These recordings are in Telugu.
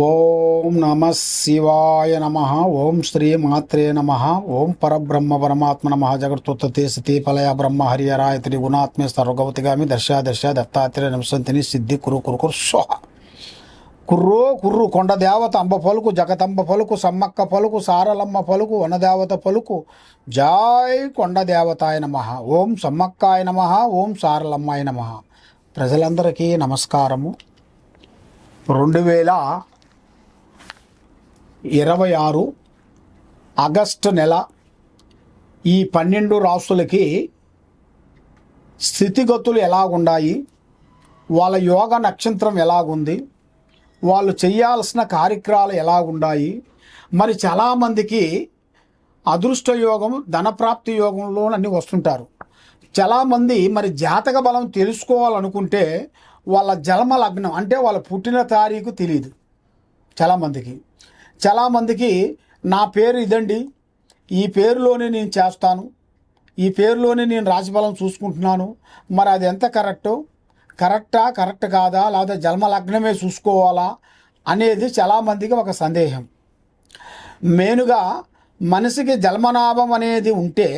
ఓం నమ శివాయ నమ. ఓం శ్రీ మాత్రే నమ. ఓం పరబ్రహ్మ పరమాత్మ నమ. జగత్తుత్తే సతీ ఫలయ బ్రహ్మ హరియరాయ త్రిగుణాత్మే సర్వగవతిగామి దర్శ దర్శ దత్తాత్రేయ నివసంతిని సిద్ధి కురు కురు కురు స్వహ. కుర్రో కుర్రు కొండ దేవత అంబ పలుకు, జగతంబ పలుకు, సమ్మక్క పలుకు, సారలమ్మ పలుకు, వనదేవత పలుకు. జాయ్ కొండ దేవతాయ నమ. ఓం సమ్మక్కాయ నమ. ఓం సారలమ్మాయ నమ. ప్రజలందరికీ నమస్కారము. 2026 ఆగస్టు నెల ఈ 12 రాసులకి స్థితిగతులు ఎలాగున్నాయి, వాళ్ళ యోగ నక్షత్రం ఎలాగుంది, వాళ్ళు చేయాల్సిన కార్యక్రమాలు ఎలాగున్నాయి. మరి చాలామందికి అదృష్ట యోగం, ధనప్రాప్తి యోగంలో అన్నీ వస్తుంటారు. చాలామంది మరి జాతక బలం తెలుసుకోవాలనుకుంటే వాళ్ళ జన్మ లగ్నం అంటే వాళ్ళ పుట్టిన తారీఖు తెలియదు. చాలామందికి నా పేరు ఇదండి, ఈ పేరులోనే నేను చేస్తాను, ఈ పేరులోనే నేను రాశిఫలం చూసుకుంటున్నాను, మరి అది ఎంత కరెక్ట్ కాదా, లేదా జన్మ లగ్నమే చూసుకోవాలా అనేది చాలామందికి ఒక సందేహం. మెయిన్గా మనిషికి జన్మనాభం అనేది ఉంటే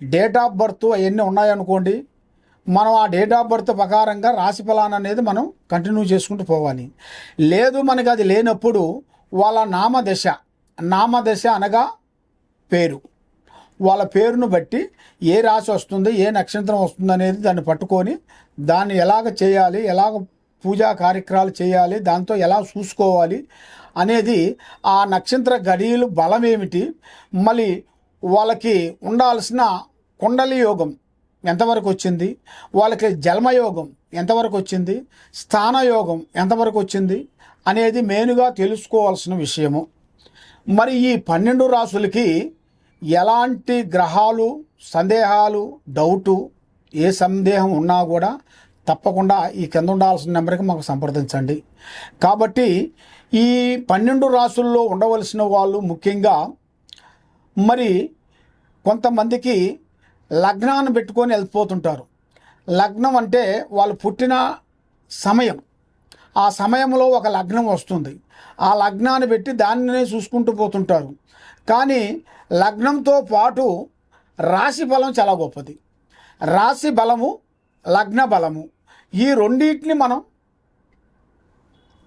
డేట్ ఆఫ్ బర్త్ అవన్నీ ఉన్నాయనుకోండి, మనం ఆ డేట్ ఆఫ్ బర్త్ ప్రకారంగా రాశి ఫలాన్ని అనేది మనం కంటిన్యూ చేసుకుంటూ పోవాలి. లేదు మనకి అది లేనప్పుడు వాళ్ళ నామదశ అనగా పేరు, వాళ్ళ పేరును బట్టి ఏ రాశి వస్తుంది, ఏ నక్షత్రం వస్తుంది అనేది దాన్ని పట్టుకొని దాన్ని ఎలాగ చేయాలి, ఎలాగ పూజా కార్యక్రమాలు చేయాలి, దాంతో ఎలా చూసుకోవాలి అనేది, ఆ నక్షత్ర గడియలు బలం ఏమిటి, మళ్ళీ వాళ్ళకి ఉండాల్సిన కుండలి యోగం ఎంతవరకు వచ్చింది, వాళ్ళకి జన్మయోగం ఎంతవరకు వచ్చింది, స్థానయోగం ఎంతవరకు వచ్చింది అనేది మెయిన్గా తెలుసుకోవాల్సిన విషయము. మరి ఈ 12 రాసులకి ఎలాంటి గ్రహాలు, సందేహాలు, డౌటు, ఏ సందేహం ఉన్నా కూడా తప్పకుండా ఈ కింద ఉండాల్సిన నెంబర్కి మాకు సంప్రదించండి. కాబట్టి ఈ 12 రాసుల్లో ఉండవలసిన వాళ్ళు ముఖ్యంగా మరి కొంతమందికి లగ్నాన్ని పెట్టుకొని వెళ్ళిపోతుంటారు. లగ్నం అంటే వాళ్ళు పుట్టిన సమయం, ఆ సమయంలో ఒక లగ్నం వస్తుంది, ఆ లగ్నాన్ని పెట్టి దానినే చూసుకుంటూ పోతుంటారు. కానీ లగ్నంతో పాటు రాశి బలం చాలా గొప్పది. రాశి బలము, లగ్న బలము, ఈ రెండింటిని మనం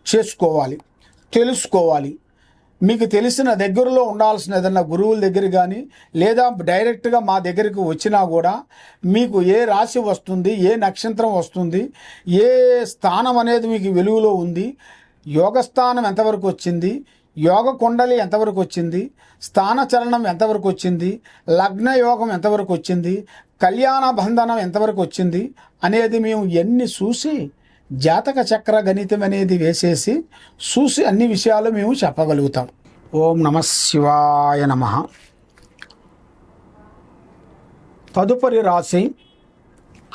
చేసుకోవాలి, తెలుసుకోవాలి. మీకు తెలిసిన దగ్గరలో ఉండాల్సిన ఏదన్నా గురువుల దగ్గర కానీ లేదా డైరెక్ట్గా మా దగ్గరికి వచ్చినా కూడా మీకు ఏ రాశి వస్తుంది, ఏ నక్షత్రం వస్తుంది, ఏ స్థానం అనేది మీకు వెలుగులో ఉంది, యోగస్థానం ఎంతవరకు వచ్చింది, యోగ కుండలి ఎంతవరకు వచ్చింది, స్థాన చలనం ఎంతవరకు వచ్చింది, లగ్న యోగం ఎంతవరకు వచ్చింది, కళ్యాణ బంధనం ఎంతవరకు వచ్చింది అనేది మేము ఎన్ని చూసి జాతక చక్ర గణితం అనేది వేసేసి చూసి అన్ని విషయాలు మేము చెప్పగలుగుతాం. ఓం నమ శివాయ నమ. తదుపరి రాశి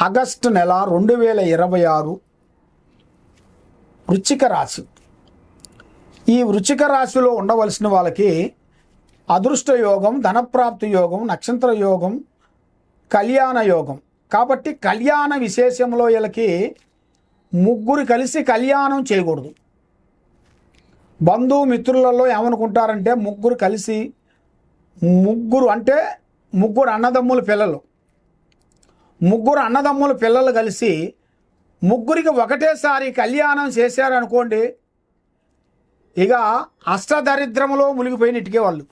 ఆగస్టు నెల 2026 వృశ్చిక రాశి. ఈ వృశ్చిక రాశిలో ఉండవలసిన వాళ్ళకి అదృష్ట యోగం, ధనప్రాప్తి యోగం, నక్షత్ర యోగం, కళ్యాణ యోగం. కాబట్టి కళ్యాణ విశేషంలో వీళ్ళకి ముగ్గురు కలిసి కళ్యాణం చేయకూడదు. బంధుమిత్రులలో ఏమనుకుంటారంటే ముగ్గురు కలిసి, ముగ్గురు అన్నదమ్ముల పిల్లలు కలిసి ముగ్గురికి ఒకటేసారి కళ్యాణం చేశారనుకోండి, ఇక అష్టదరిద్రంలో మునిగిపోయినట్టుకే వాళ్ళు.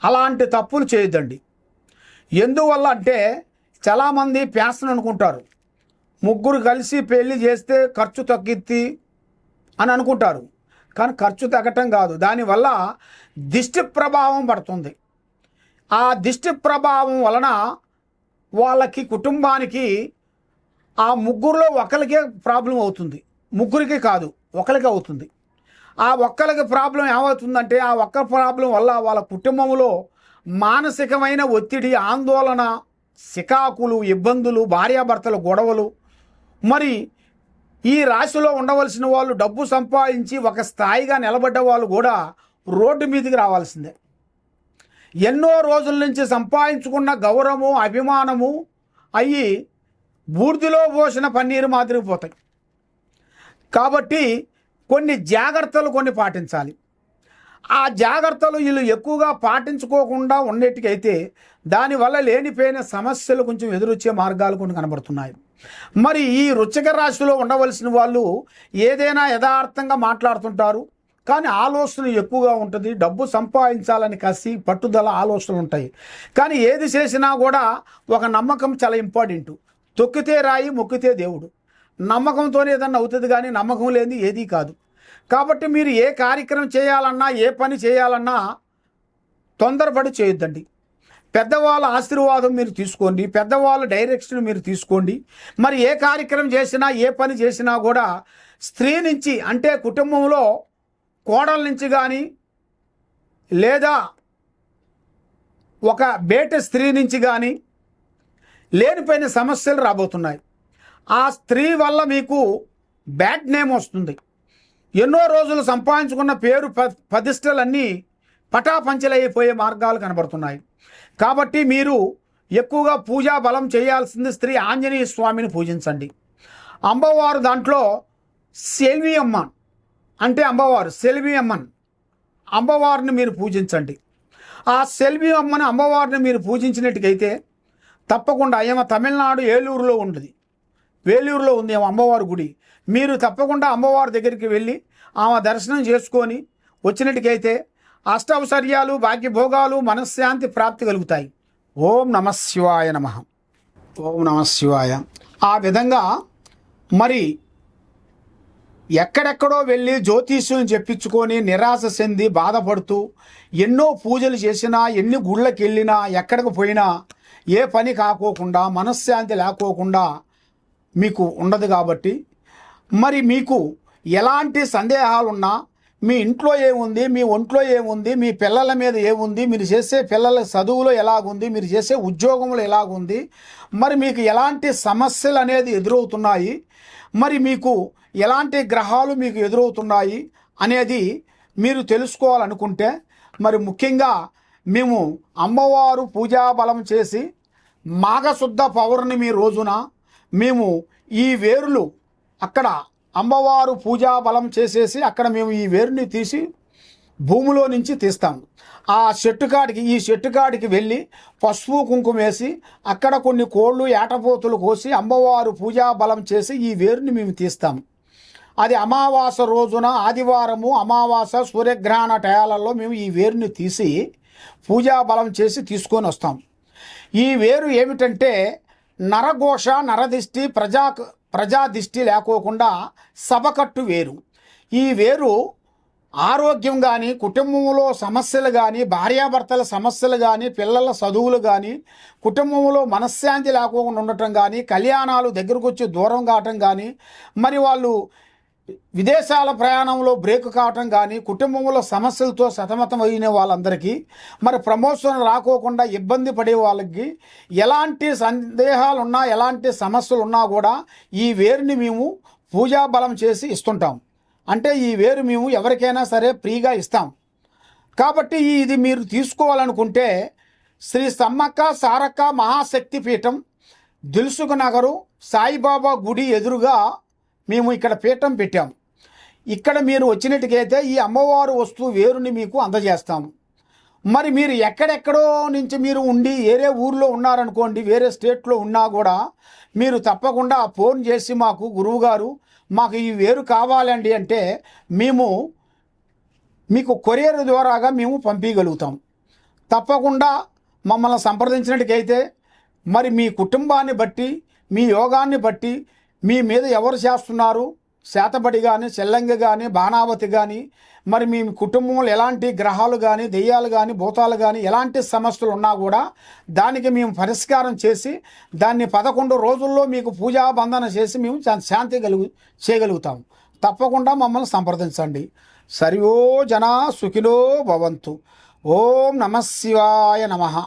అలాంటి తప్పులు చేయొద్దండి. ఎందువల్ల అంటే చాలామంది ప్యాషన్ అనుకుంటారు, ముగ్గురు కలిసి పెళ్లి చేస్తే ఖర్చు తగ్గిద్ది అని అనుకుంటారు. కానీ ఖర్చు తగ్గటం కాదు, దానివల్ల దిష్టి ప్రభావం పడుతుంది. ఆ దిష్టి ప్రభావం వలన వాళ్ళకి, కుటుంబానికి ఆ ముగ్గురులో ఒకరికే ప్రాబ్లం అవుతుంది, ముగ్గురికి కాదు ఒకరికి అవుతుంది. ఆ ఒక్కరికి ప్రాబ్లం ఏమవుతుందంటే ఆ ఒక్క ప్రాబ్లం వల్ల వాళ్ళ కుటుంబంలో మానసికమైన ఒత్తిడి, ఆందోళన, సికాకులు, ఇబ్బందులు, భార్యాభర్తల గొడవలు. మరి ఈ రాశిలో ఉండవలసిన వాళ్ళు డబ్బు సంపాదించి ఒక స్థాయిగా నిలబడ్డ వాళ్ళు కూడా రోడ్డు మీదకి రావాల్సిందే. ఎన్నో రోజుల నుంచి సంపాదించుకున్న గౌరవము, అభిమానము అయ్యి బూర్దిలో పోసిన పన్నీరు మాదిరి పోతాయి. కాబట్టి కొన్ని జాగ్రత్తలు కొన్ని పాటించాలి. ఆ జాగ్రత్తలు వీళ్ళు ఎక్కువగా పాటించుకోకుండా ఉండేటికైతే దానివల్ల లేనిపోయిన సమస్యలు కొంచెం ఎదురొచ్చే మార్గాలు కొన్ని కనబడుతున్నాయి. మరి ఈ వృశ్చిక రాశిలో ఉండవలసిన వాళ్ళు ఏదైనా యథార్థంగా మాట్లాడుతుంటారు, కానీ ఆలోచన ఎక్కువగా ఉంటుంది. డబ్బు సంపాదించాలని కసి పట్టుదల ఆలోచనలు ఉంటాయి. కానీ ఏది చేసినా కూడా ఒక నమ్మకం చాలా ఇంపార్టెంట్. తొక్కితే రాయి మొక్కితే దేవుడు. నమ్మకంతోనే ఏదన్నా అవుతుంది, కానీ నమ్మకం లేనిది ఏదీ కాదు. కాబట్టి మీరు ఏ కార్యక్రమం చేయాలన్నా ఏ పని చేయాలన్నా తొందరపడి చేయొద్దండి. పెద్దవాళ్ళ ఆశీర్వాదం మీరు తీసుకోండి, పెద్దవాళ్ళ డైరెక్షన్ మీరు తీసుకోండి. మరి ఏ కార్యక్రమం చేసినా ఏ పని చేసినా కూడా స్త్రీ నుంచి, అంటే కుటుంబంలో కోడల నుంచి కానీ లేదా ఒక బేట స్త్రీ నుంచి కానీ లేనిపోయిన సమస్యలు రాబోతున్నాయి. ఆ స్త్రీ వల్ల మీకు బ్యాడ్ నేమ్ వస్తుంది. ఎన్నో రోజులు సంపాదించుకున్న పేరు ప్రతిష్టలన్నీ పటాపంచలైపోయే మార్గాలు కనబడుతున్నాయి. కాబట్టి మీరు ఎక్కువగా పూజా బలం చేయాల్సింది స్త్రీ ఆంజనేయ స్వామిని పూజించండి. అమ్మవారు దాంట్లో సెల్వి అమ్మ అంటే అమ్మవారు సెల్వి అమ్మన్ అమ్మవారిని మీరు పూజించండి. ఆ సెల్వి అమ్మని అమ్మవారిని మీరు పూజించినట్టుకైతే తప్పకుండా ఏమో తమిళనాడు ఏలూరులో ఉంది, వేలూరులో ఉంది ఏమో అమ్మవారి గుడి. మీరు తప్పకుండా అమ్మవారి దగ్గరికి వెళ్ళి ఆమె దర్శనం చేసుకొని వచ్చినట్టుకైతే అష్టౌశ్వర్యాలు భాగ్యభోగాలు మనశ్శాంతి ప్రాప్తి కలుగుతాయి. ఓం నమః శివాయ నమః. ఓం నమః శివాయ. ఆ విధంగా మరి ఎక్కడెక్కడో వెళ్ళి జ్యోతిష్యం చెప్పించుకొని నిరాశ చెంది బాధపడుతూ ఎన్నో పూజలు చేసినా ఎన్ని గుళ్ళకి వెళ్ళినా ఎక్కడికి పోయినా ఏ పని కాకోకుండా మనశ్శాంతి లేకోకుండా మీకు ఉండదు. కాబట్టి మరి మీకు ఎలాంటి సందేహాలున్నా, మీ ఇంట్లో ఏముంది, మీ ఒంట్లో ఏముంది, మీ పిల్లల మీద ఏముంది, మీరు చేసే పిల్లల చదువులో ఎలాగుంది, మీరు చేసే ఉద్యోగంలో ఎలాగుంది, మరి మీకు ఎలాంటి సమస్యలు అనేది ఎదురవుతున్నాయి, మరి మీకు ఎలాంటి గ్రహాలు మీకు ఎదురవుతున్నాయి అనేది మీరు తెలుసుకోవాలనుకుంటే మరి ముఖ్యంగా మేము అమ్మవారు పూజా బలం చేసి మాఘశుద్ధ పౌర్ణమి రోజున మేము ఈ వేరులు అక్కడ అమ్మవారు పూజా బలం చేసేసి అక్కడ మేము ఈ వేరుని తీసి భూమిలో నుంచి తీస్తాం. ఆ ఈ చెట్టు కాడికి వెళ్ళి పసుపు కుంకుమ వేసి అక్కడ కొన్ని కోళ్ళు ఏటపోతులు కోసి అమ్మవారు పూజా బలం చేసి ఈ వేరుని మేము తీస్తాం. అది అమావాస రోజున ఆదివారము అమావాస సూర్యగ్రహణ టయాలలో మేము ఈ వేరుని తీసి పూజా బలం చేసి తీసుకొని వస్తాం. ఈ వేరు ఏమిటంటే నరఘోష నరదిష్టి ప్రజాదిష్టి లేకోకుండా సభకట్టు వేరు. ఈ వేరు ఆరోగ్యం కానీ కుటుంబంలో సమస్యలు కానీ భార్యాభర్తల సమస్యలు కానీ పిల్లల చదువులు కానీ కుటుంబంలో మనశ్శాంతి లేకోకుండా ఉండటం కానీ కళ్యాణాలు దగ్గరకు వచ్చి దూరం కావటం కానీ మరి వాళ్ళు విదేశాల ప్రయాణంలో బ్రేక్ కావటం కానీ కుటుంబంలో సమస్యలతో సతమతం అయిన వాళ్ళందరికీ మరి ప్రమోషన్ రాకోకుండా ఇబ్బంది పడే వాళ్ళకి ఎలాంటి సందేహాలు ఉన్నా ఎలాంటి సమస్యలు ఉన్నా కూడా ఈ వేరుని మేము పూజా బలం చేసి ఇస్తుంటాం. అంటే ఈ వేరు మేము ఎవరికైనా సరే ఫ్రీగా ఇస్తాం. కాబట్టి ఇది మీరు తీసుకోవాలనుకుంటే శ్రీ సమ్మక్క సారక్క మహాశక్తి పీఠం దిల్సుఖ్ నగరు సాయిబాబా గుడి ఎదురుగా మేము ఇక్కడ పీఠం పెట్టాము. ఇక్కడ మీరు వచ్చినట్టుకైతే ఈ అమ్మవారు వస్తువు వేరుని మీకు అందజేస్తాము. మరి మీరు ఎక్కడెక్కడో నుంచి మీరు ఉండి వేరే ఊర్లో ఉన్నారనుకోండి, వేరే స్టేట్లో ఉన్నా కూడా మీరు తప్పకుండా ఫోన్ చేసి మాకు గురువుగారు మాకు ఈ వేరు కావాలండి అంటే మేము మీకు కొరియర్ ద్వారాగా మేము పంపించగలుగుతాం. తప్పకుండా మమ్మల్ని సంప్రదించినట్టుకైతే మరి మీ కుటుంబాన్ని బట్టి మీ యోగాన్ని బట్టి మీ మీద ఎవరు చేస్తున్నారు, శాతబడి కానీ చెల్లంగి కానీ బాణావతి కానీ మరి మీ కుటుంబంలో ఎలాంటి గ్రహాలు కానీ దెయ్యాలు కానీ భూతాలు కానీ ఎలాంటి సమస్యలు ఉన్నా కూడా దానికి మేము పరిష్కారం చేసి దాన్ని 11 రోజుల్లో మీకు పూజా బంధన చేసి మేము శాంతి చేయగలుగుతాం. తప్పకుండా మమ్మల్ని సంప్రదించండి. సర్వో జనా సుఖినో భవంతు. ఓం నమః శివాయ నమః.